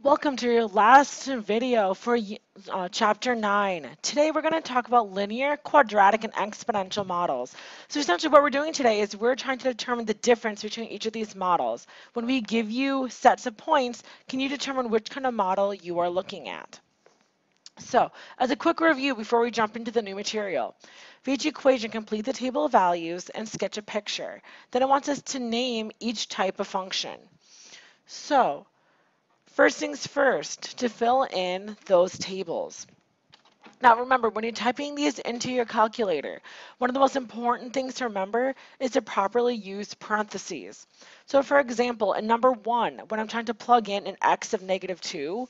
Welcome to your last video for Chapter 9. Today we're going to talk about linear, quadratic, and exponential models. So essentially what we're doing today is we're trying to determine the difference between each of these models. When we give you sets of points, can you determine which kind of model you are looking at? So, as a quick review before we jump into the new material, for each equation, complete the table of values and sketch a picture. Then it wants us to name each type of function. So, first things first, to fill in those tables. Now remember, when you're typing these into your calculator, one of the most important things to remember is to properly use parentheses. So for example, in number 1, when I'm trying to plug in an x of -2,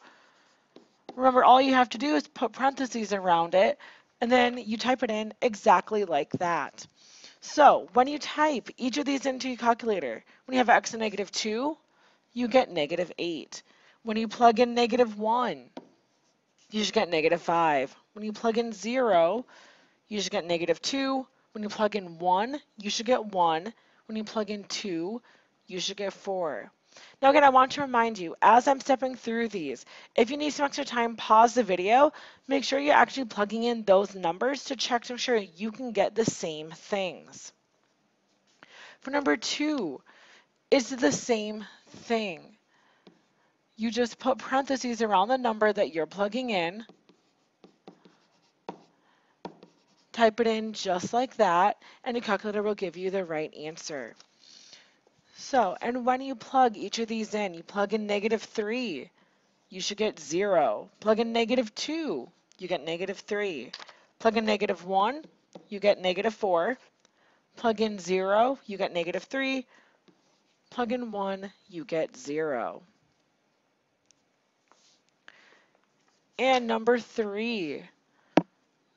remember all you have to do is put parentheses around it, and then you type it in exactly like that. So when you type each of these into your calculator, when you have x of -2, you get -8. When you plug in -1, you should get -5. When you plug in 0, you should get -2. When you plug in 1, you should get 1. When you plug in 2, you should get 4. Now again, I want to remind you, as I'm stepping through these, if you need some extra time, pause the video. Make sure you're actually plugging in those numbers to check to ensure you can get the same things. For number 2, it's the same thing. You just put parentheses around the number that you're plugging in, type it in just like that, and the calculator will give you the right answer. So, and when you plug each of these in, you plug in -3, you should get 0. Plug in -2, you get -3. Plug in -1, you get -4. Plug in 0, you get -3. Plug in 1, you get 0. And number 3.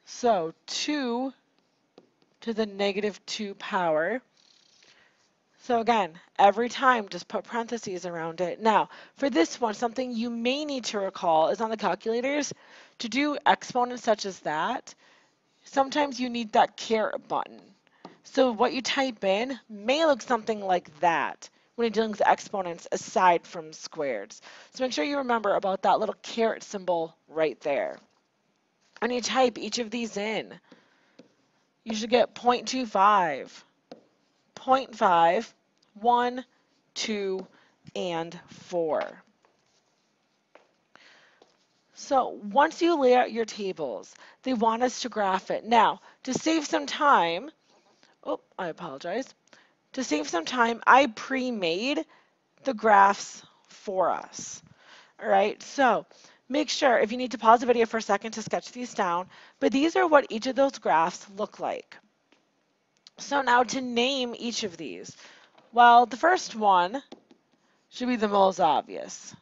So 2 to the -2 power. So again, every time just put parentheses around it. Now, for this one, something you may need to recall is on the calculators, to do exponents such as that, sometimes you need that caret button. So what you type in may look something like that when you're dealing with exponents aside from squareds. So make sure you remember about that little caret symbol right there. And you type each of these in. You should get 0.25, 0.5, 1, 2, and 4. So once you lay out your tables, they want us to graph it. Now, to save some time, I apologize. To save some time, I pre-made the graphs for us. All right, so make sure if you need to pause the video for a second to sketch these down, but these are what each of those graphs look like. So now to name each of these, well, the first one should be the most obvious.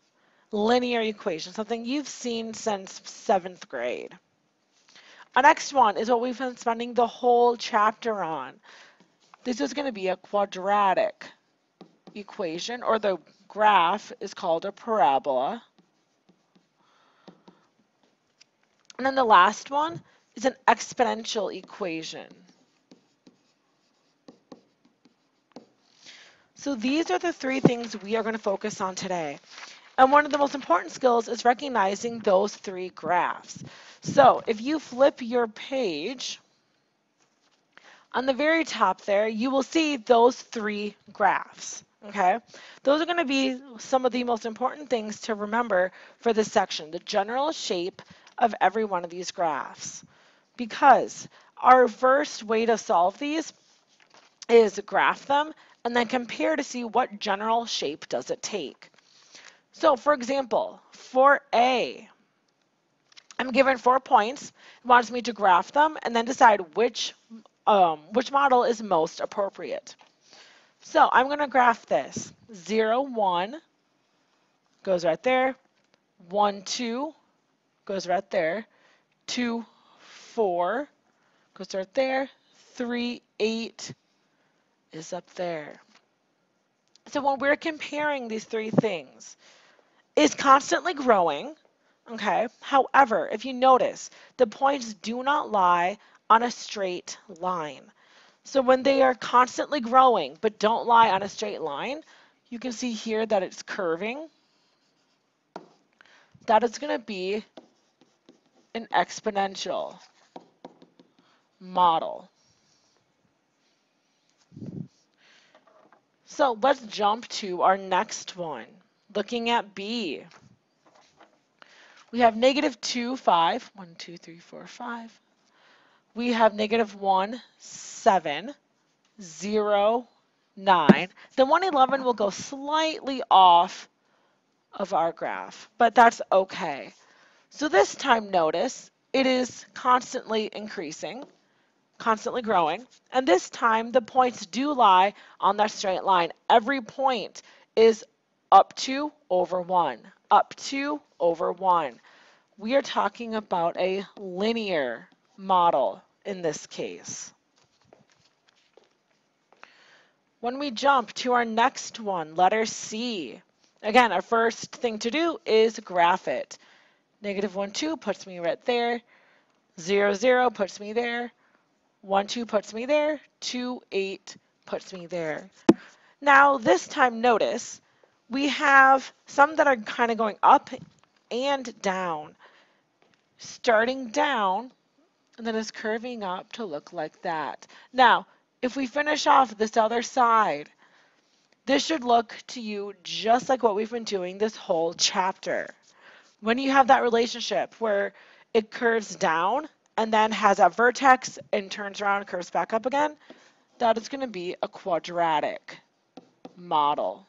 Linear equation, something you've seen since 7th grade. Our next one is what we've been spending the whole chapter on. This is going to be a quadratic equation, or the graph is called a parabola. And then the last one is an exponential equation. So these are the 3 things we are going to focus on today. And one of the most important skills is recognizing those 3 graphs. So if you flip your page, on the very top there, you will see those 3 graphs. Okay, those are going to be some of the most important things to remember for this section, the general shape of every one of these graphs. Because our first way to solve these is graph them and then compare to see what general shape does it take. So for example, for A, I'm given 4 points. It wants me to graph them and then decide which model is most appropriate. So I'm going to graph this. 0, 1 goes right there. 1, 2 goes right there. 2, 4 goes right there. 3, 8 is up there. So when we're comparing these 3 things, it's constantly growing, okay? However, if you notice, the points do not lie on a straight line. So when they are constantly growing but don't lie on a straight line, you can see here that it's curving. that is going to be an exponential model. So let's jump to our next one. Looking at B, we have negative 2, 5. 1, 2, 3, 4, 5. We have negative 1, 7, 0, 9. The 111 will go slightly off of our graph, but that's okay. So this time, notice it is constantly increasing, constantly growing, and this time the points do lie on that straight line. Every point is up 2 over 1, up 2 over 1. We are talking about a linear model in this case. When we jump to our next one, letter C, again, our first thing to do is graph it. Negative 1, 2 puts me right there. 0, 0 puts me there. 1, 2 puts me there. 2, 8 puts me there. Now, this time, notice we have some that are kind of going up and down. Starting down, and then is curving up to look like that. Now, if we finish off this other side, this should look to you just like what we've been doing this whole chapter. When you have that relationship where it curves down and then has a vertex and turns around and curves back up again, that is going to be a quadratic model.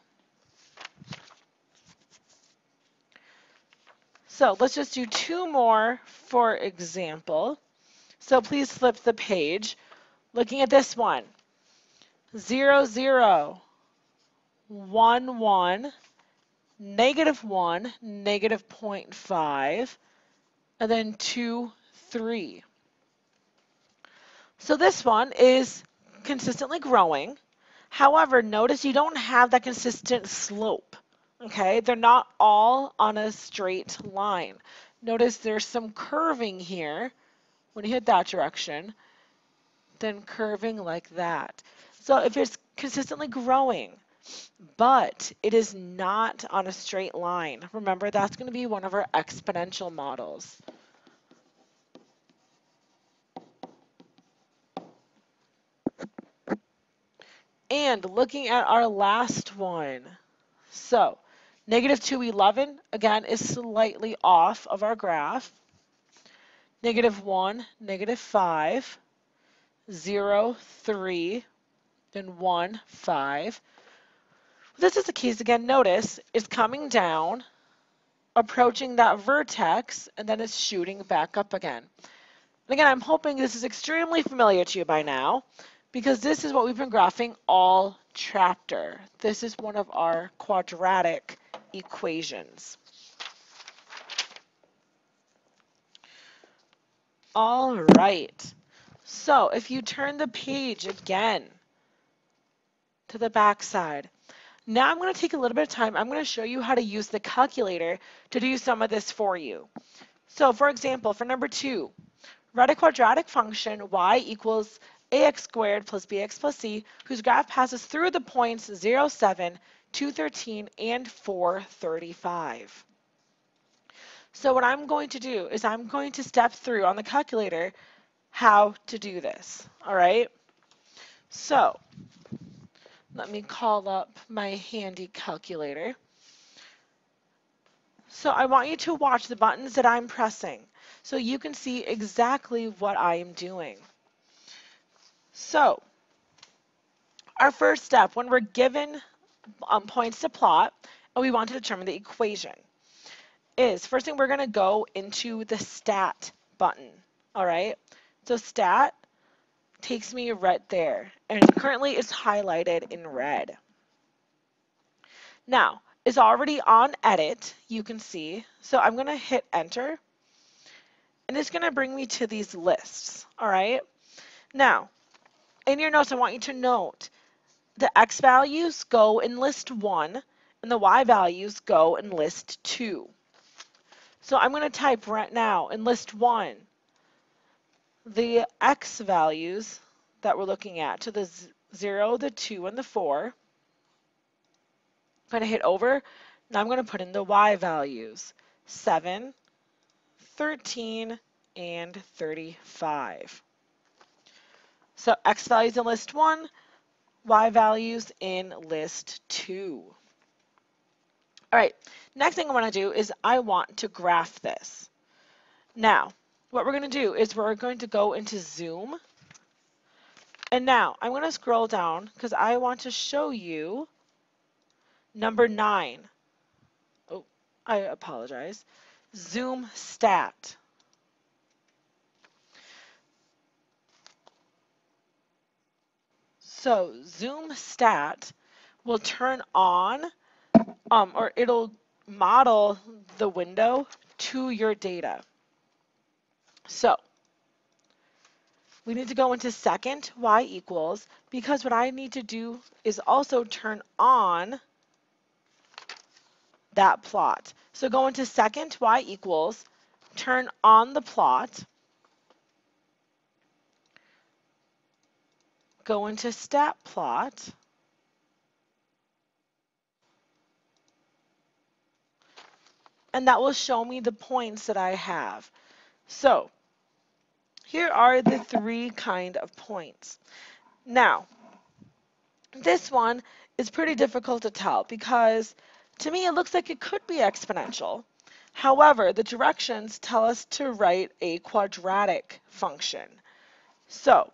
So let's just do 2 more for example. So please flip the page. Looking at this one, 0, 0, 1, 1, negative 1, negative 0.5, and then 2, 3. So this one is consistently growing. However, notice you don't have that consistent slope. Okay, they're not all on a straight line. Notice there's some curving here when you hit that direction, then curving like that. So if it's consistently growing, but it is not on a straight line, remember that's going to be one of our exponential models. And looking at our last one, so negative 2, 11, again, is slightly off of our graph. Negative 1, negative 5, 0, 3, then 1, 5. This is the case again, notice it's coming down, approaching that vertex, and then it's shooting back up again. And again, I'm hoping this is extremely familiar to you by now, because this is what we've been graphing all chapter. This is one of our quadratic equations. All right. So if you turn the page again to the back side, now I'm going to take a little bit of time. I'm going to show you how to use the calculator to do some of this for you. So for example, for number 2, write a quadratic function y equals ax squared plus bx plus c, whose graph passes through the points 0, 7, 213, and 435. So what I'm going to do is I'm going to step through on the calculator how to do this. All right? So let me call up my handy calculator. So I want you to watch the buttons that I'm pressing so you can see exactly what I am doing. So our first step, when we're given points to plot and we want to determine the equation, is first thing we're going to go into the stat button. All right? So stat takes me right there, and currently it's highlighted in red. Now, it's already on edit, you can see. So I'm going to hit enter, and it's going to bring me to these lists. All right? Now, in your notes, I want you to note the x values go in list 1, and the y values go in list 2. So I'm going to type right now in list 1 the x values that we're looking at, to the 0, the 2, and the 4. I'm going to hit over. Now I'm going to put in the y values, 7, 13, and 35. So x values in list 1, y values in list 2. All right, next thing I want to do is I want to graph this. Now, what we're going to do is we're going to go into Zoom. And now I'm going to scroll down because I want to show you number 9. Oh, I apologize. Zoom stat. So Zoom stat will turn on, or it'll model the window to your data. So we need to go into second, y equals, because what I need to do is also turn on that plot. So go into second, y equals, turn on the plot, go into stat plot, and that will show me the points that I have. So here are the 3 kind of points. Now, this one is pretty difficult to tell because to me it looks like it could be exponential. However, the directions tell us to write a quadratic function. So,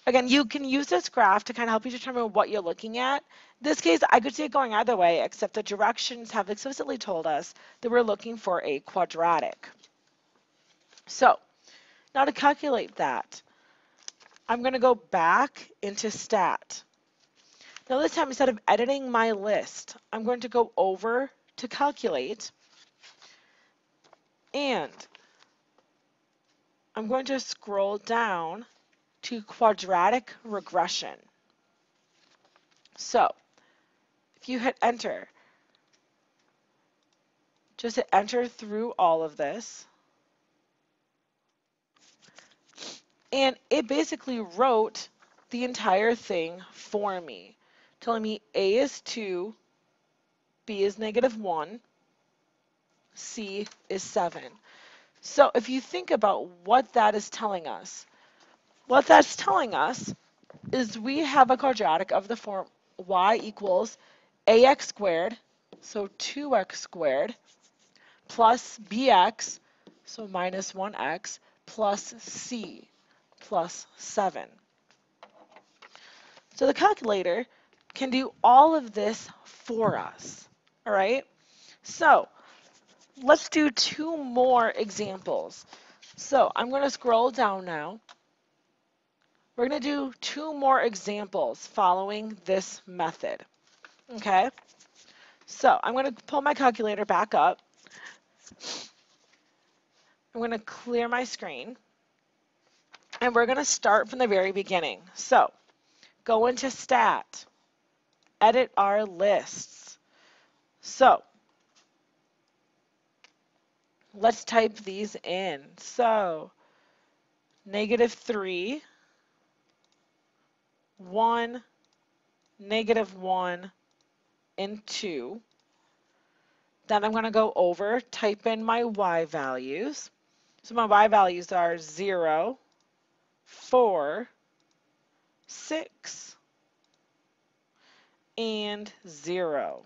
again, you can use this graph to kind of help you determine what you're looking at. In this case, I could see it going either way, except the directions have explicitly told us that we're looking for a quadratic. So, now to calculate that, I'm going to go back into stat. Now this time, instead of editing my list, I'm going to go over to calculate, and I'm going to scroll down to quadratic regression. So if you hit enter, just hit enter through all of this, and it basically wrote the entire thing for me, telling me A is 2, B is -1, C is 7. So if you think about what that is telling us, what that's telling us is we have a quadratic of the form y equals ax squared, so 2x squared, plus bx, so minus 1x, plus c, plus 7. So the calculator can do all of this for us, all right? So let's do 2 more examples. So I'm going to scroll down now. We're going to do 2 more examples following this method. Okay? So I'm going to pull my calculator back up. I'm going to clear my screen. And we're going to start from the very beginning. So go into stat, edit our lists. So let's type these in. So -3, 1, -1, and 2. Then I'm going to go over, type in my y values. So my y values are 0, 4, 6, and 0.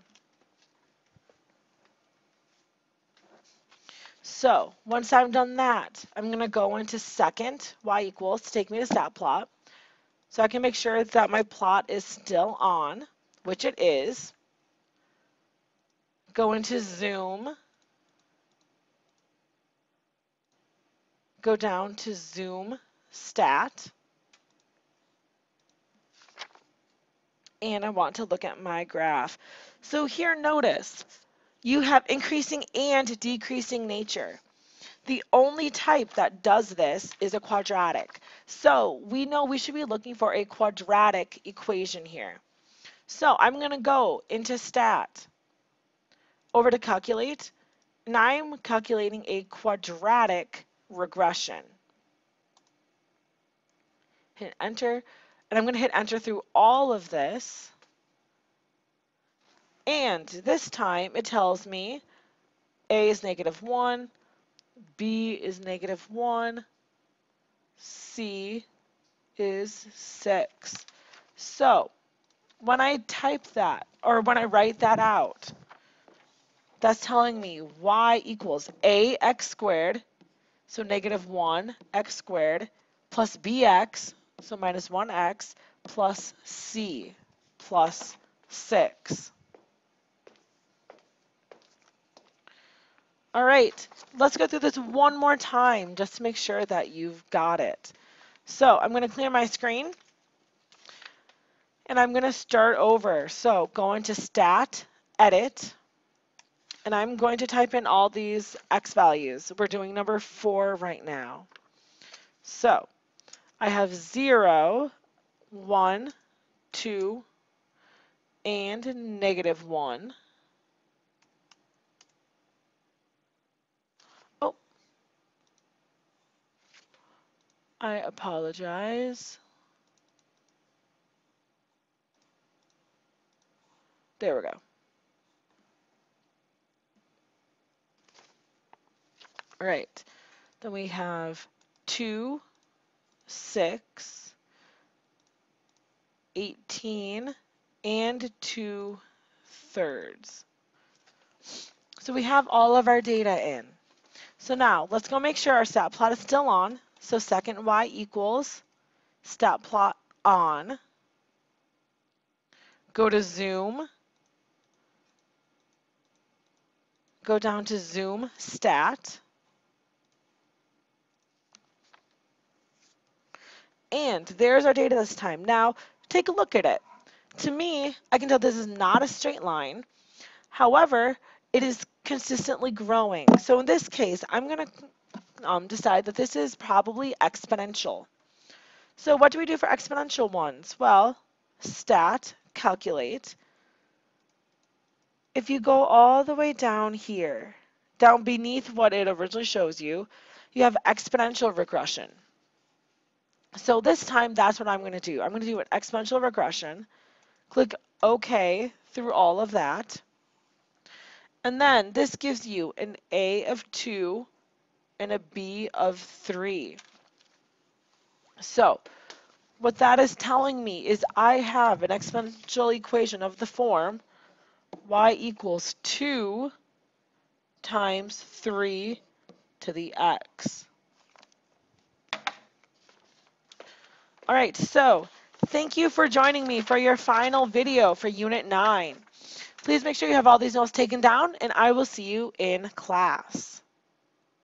So once I've done that, I'm going to go into second, y equals, to take me to stat plot. So I can make sure that my plot is still on, which it is. Go into zoom, go down to zoom stat, and I want to look at my graph. So here, notice, you have increasing and decreasing nature. The only type that does this is a quadratic. So we know we should be looking for a quadratic equation here. So I'm going to go into stat, over to calculate, and I'm calculating a quadratic regression. Hit enter, and I'm going to hit enter through all of this. And this time it tells me A is -1, B is -1, C is 6. So when I type that, or when I write that out, that's telling me y equals ax squared, so -1 x squared, plus bx, so -1x, plus c, plus 6. All right, let's go through this one more time just to make sure that you've got it. So I'm going to clear my screen, and I'm going to start over. So go into Stat, Edit, and I'm going to type in all these x values. We're doing number 4 right now. So I have 0, 1, 2, and -1. Oh, I apologize. There we go. All right. Then we have 2, 6, 18, and 2/3. So we have all of our data in. So now let's go make sure our stat plot is still on. So second y equals stat plot on. Go to zoom. Go down to zoom stat. And there's our data this time. Now take a look at it. To me, I can tell this is not a straight line. However, it is consistently growing. So in this case, I'm going to decide that this is probably exponential. So what do we do for exponential ones? Well, stat, calculate. If you go all the way down here, down beneath what it originally shows you, you have exponential regression. So this time, that's what I'm going to do. I'm going to do an exponential regression. Click OK through all of that. And then this gives you an A of 2 and a B of 3. So what that is telling me is I have an exponential equation of the form y equals 2 times 3 to the x. All right, so thank you for joining me for your final video for Unit 9. Please make sure you have all these notes taken down, and I will see you in class.